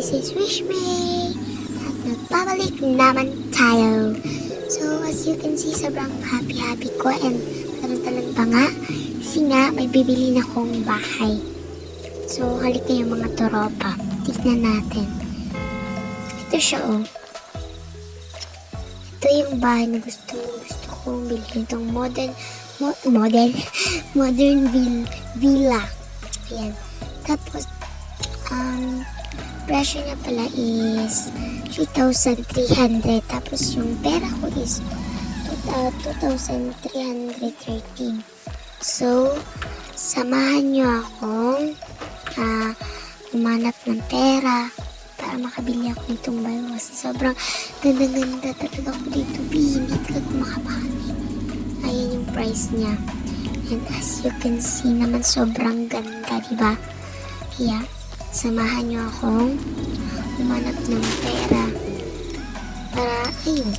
this is Wishmay at nagbabalik naman tayo. So as you can see, sobrang happy ko and talan-talan pa nga kasi nga may bibili na akong bahay. So halik kayo mga tropa, tignan natin. Ito siya ito yung bahay na gusto kong bilhin, itong modern villa. Ayan. Tapos presyo niya pala is 3,300. Tapos yung pera ko is 2,313. So, samahan niyo akong umanap ng pera para makabili ako nitong bayo. Kasi sobrang ganda talaga ako dito. Hindi talaga makapani. Ayan yung price niya. And as you can see naman, sobrang ganda, diba? Kaya, samahan niyo akong umanap ng pera para, ayun,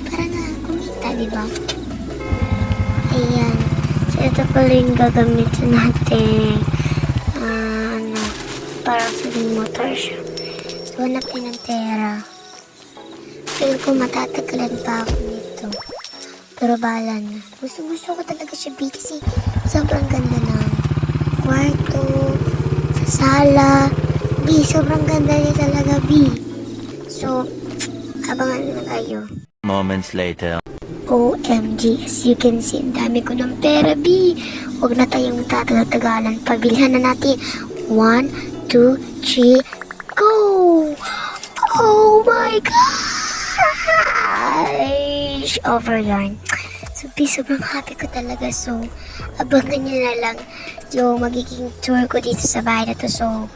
para na kumita, diba? Ayan. So, ito pala yung gagamitin natin. Para sa motor siya. So, hanapin ng pera. Feel ko matatagalan pa ako nito. Pero bahala na. Gusto ko talaga siya, B, kasi sobrang ganda na kwarto, sala. B, sobrang ganda niya talaga, B. So, abangan na kayo. Moments later. OMG, as you can see, ang dami ko ng pera, B. Huwag na tayong tatagalan. Pabilihan na natin. 1, 2, 3, go! Oh my gosh! Over yarn. So, B, sobrang happy ko talaga. So, abangan nyo na lang yung magiging tour ko dito sa bahay na to. So,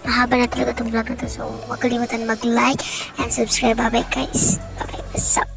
mahaba na talaga itong vlog na to. So, huwag kalimutan mag-like and subscribe. Bye-bye, guys. Bye-bye. What's up?